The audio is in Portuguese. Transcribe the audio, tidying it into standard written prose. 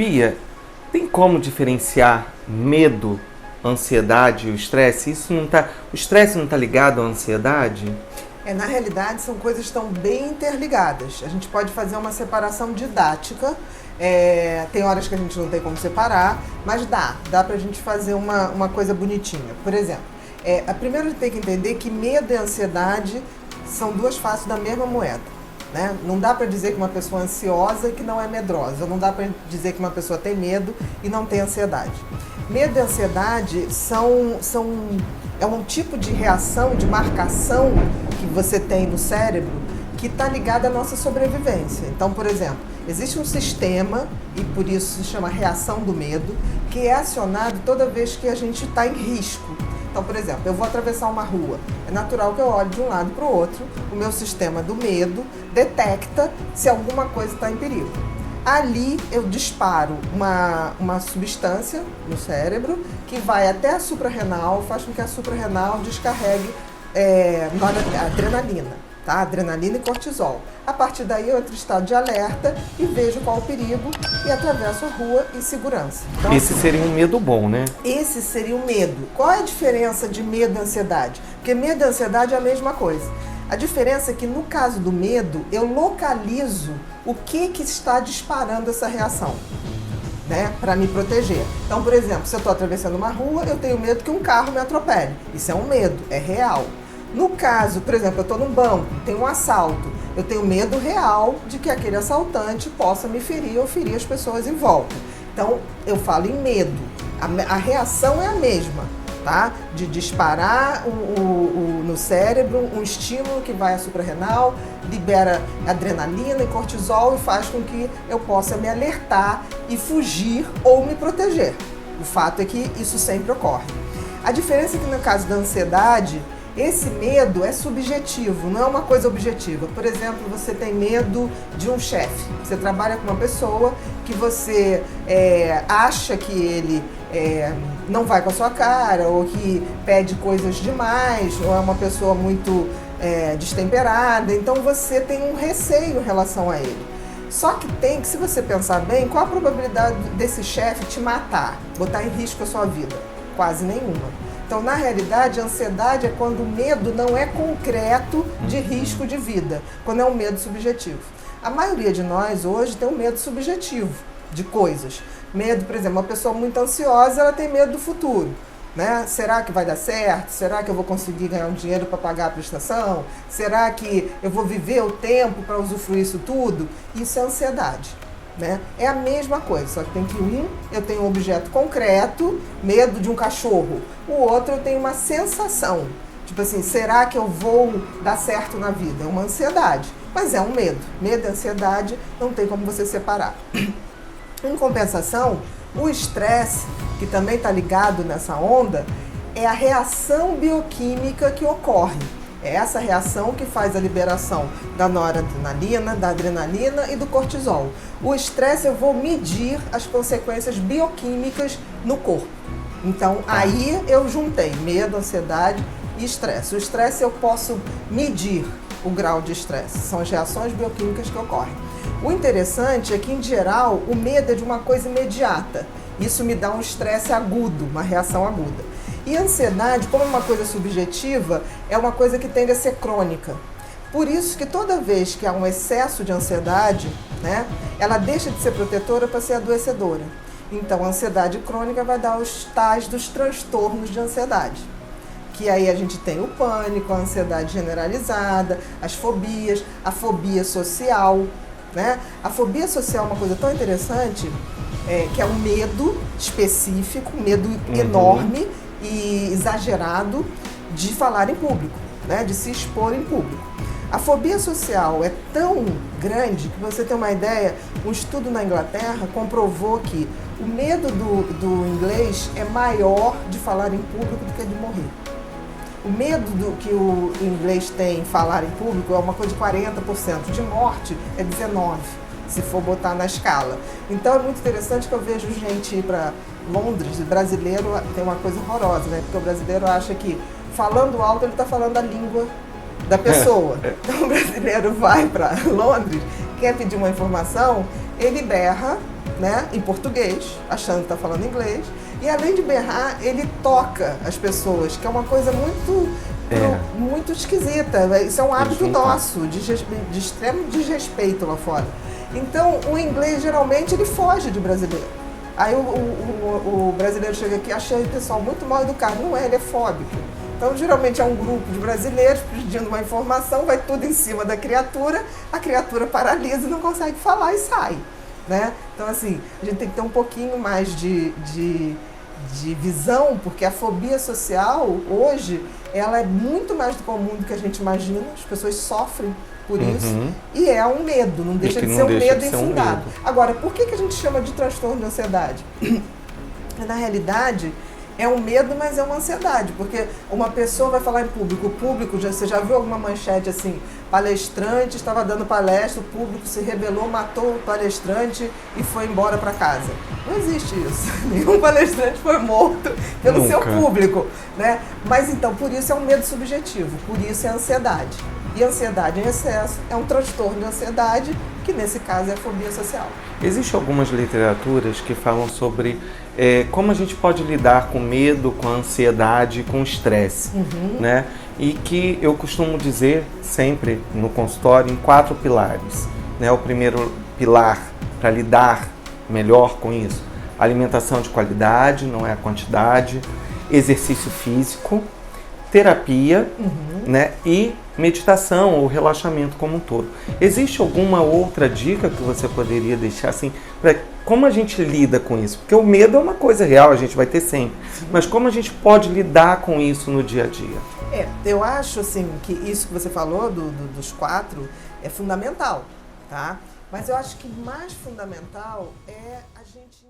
Bia, tem como diferenciar medo, ansiedade e o estresse? O estresse não está ligado à ansiedade? Na realidade, são coisas que estão bem interligadas. A gente pode fazer uma separação didática. Tem horas que a gente não tem como separar, mas dá pra gente fazer uma coisa bonitinha. Por exemplo, primeiro a gente tem que entender que medo e ansiedade são duas faces da mesma moeda. Né? Não dá para dizer que uma pessoa é ansiosa e que não é medrosa. Não dá para dizer que uma pessoa tem medo e não tem ansiedade. Medo e ansiedade é um tipo de reação, de marcação que você tem no cérebro que está ligado à nossa sobrevivência. Então, por exemplo, existe um sistema, e por isso se chama reação do medo, que é acionado toda vez que a gente está em risco. Então, por exemplo, eu vou atravessar uma rua. É natural que eu olhe de um lado para o outro. O meu sistema do medo detecta se alguma coisa está em perigo. Ali eu disparo uma substância no cérebro que vai até a suprarrenal, faz com que a suprarrenal descarregue adrenalina, tá? Adrenalina e cortisol. A partir daí eu entro em estado de alerta e vejo qual o perigo e atravesso a rua em segurança. Então, esse seria um medo bom, né? Esse seria o medo. Qual é a diferença de medo e ansiedade? Porque medo e ansiedade é a mesma coisa. A diferença é que no caso do medo, eu localizo o que está disparando essa reação, né, para me proteger. Então, por exemplo, se eu estou atravessando uma rua, eu tenho medo que um carro me atropele. Isso é um medo, é real. No caso, por exemplo, eu estou num banco, tem um assalto, eu tenho medo real de que aquele assaltante possa me ferir ou ferir as pessoas em volta. Então, eu falo em medo. A reação é a mesma, tá? De disparar no cérebro um estímulo que vai à suprarrenal, libera adrenalina e cortisol e faz com que eu possa me alertar e fugir ou me proteger. O fato é que isso sempre ocorre. A diferença é que no caso da ansiedade, esse medo é subjetivo, não é uma coisa objetiva. Por exemplo, você tem medo de um chefe. Você trabalha com uma pessoa que você acha que ele não vai com a sua cara, ou que pede coisas demais, ou é uma pessoa muito destemperada. Então você tem um receio em relação a ele. Só que se você pensar bem, qual a probabilidade desse chefe te matar, botar em risco a sua vida? Quase nenhuma. Então, na realidade, a ansiedade é quando o medo não é concreto de risco de vida, quando é um medo subjetivo. A maioria de nós hoje tem um medo subjetivo de coisas. Medo, por exemplo, uma pessoa muito ansiosa, ela tem medo do futuro. Né? Será que vai dar certo? Será que eu vou conseguir ganhar um dinheiro para pagar a prestação? Será que eu vou viver o tempo para usufruir isso tudo? Isso é ansiedade. Né? É a mesma coisa, só que tem que eu tenho um objeto concreto, medo de um cachorro. O outro eu tenho uma sensação, tipo assim, será que eu vou dar certo na vida? É uma ansiedade, mas é um medo. Medo e ansiedade não tem como você separar. Em compensação, o estresse, que também está ligado nessa onda, é a reação bioquímica que ocorre. É essa reação que faz a liberação da noradrenalina, da adrenalina e do cortisol. O estresse, eu vou medir as consequências bioquímicas no corpo. Então, aí eu juntei medo, ansiedade e estresse. O estresse eu posso medir o grau de estresse. São as reações bioquímicas que ocorrem. O interessante é que, em geral, o medo é de uma coisa imediata. Isso me dá um estresse agudo, uma reação aguda. E a ansiedade, como é uma coisa subjetiva, é uma coisa que tende a ser crônica. Por isso que toda vez que há um excesso de ansiedade, né, ela deixa de ser protetora para ser adoecedora. Então, a ansiedade crônica vai dar os tais dos transtornos de ansiedade. Que aí a gente tem o pânico, a ansiedade generalizada, as fobias, a fobia social. Né? A fobia social é uma coisa tão interessante, que é um medo específico, um medo enorme e exagerado de falar em público, né? De se expor em público. A fobia social é tão grande que, você tem uma ideia, um estudo na Inglaterra comprovou que o medo do inglês é maior de falar em público do que de morrer. O medo que o inglês tem em falar em público é uma coisa de 40%, de morte é 19%, se for botar na escala. Então é muito interessante que eu vejo gente ir para Londres, o brasileiro tem uma coisa horrorosa, né? Porque o brasileiro acha que falando alto ele está falando a língua da pessoa. Então o brasileiro vai para Londres, quer pedir uma informação, ele berra né, em português, achando que está falando inglês. E além de berrar, ele toca as pessoas, que é uma coisa muito esquisita. Isso é um hábito nosso, de extremo desrespeito lá fora. Então, o inglês, geralmente, ele foge de brasileiro. Aí o brasileiro chega aqui, acha o pessoal muito mal educado. Não é, ele é fóbico. Então, geralmente, é um grupo de brasileiros pedindo uma informação, vai tudo em cima da criatura, a criatura paralisa e não consegue falar e sai, né? Então, assim, a gente tem que ter um pouquinho mais de visão, porque a fobia social, hoje, ela é muito mais comum do que a gente imagina. As pessoas sofrem por isso. E é um medo, não deixa de ser um medo infundado. Agora, por que a gente chama de transtorno de ansiedade? Na realidade, é um medo, mas é uma ansiedade, porque uma pessoa vai falar em público, o público, você já viu alguma manchete assim, palestrante estava dando palestra, o público se rebelou, matou o palestrante e foi embora para casa. Não existe isso. Nenhum palestrante foi morto pelo seu público, né? Mas então, por isso é um medo subjetivo, por isso é ansiedade. E ansiedade em excesso é um transtorno de ansiedade, que nesse caso é a fobia social. Existem algumas literaturas que falam sobre como a gente pode lidar com medo, com ansiedade, com estresse, né? E que eu costumo dizer sempre no consultório em 4 pilares, né? O primeiro pilar para lidar melhor com isso, alimentação de qualidade, não é a quantidade, exercício físico, terapia, né? E meditação ou relaxamento como um todo. Existe alguma outra dica que você poderia deixar assim, para como a gente lida com isso? Porque o medo é uma coisa real, a gente vai ter sempre. Mas como a gente pode lidar com isso no dia a dia? Eu acho assim que isso que você falou dos 4 é fundamental, tá? Mas eu acho que mais fundamental é a gente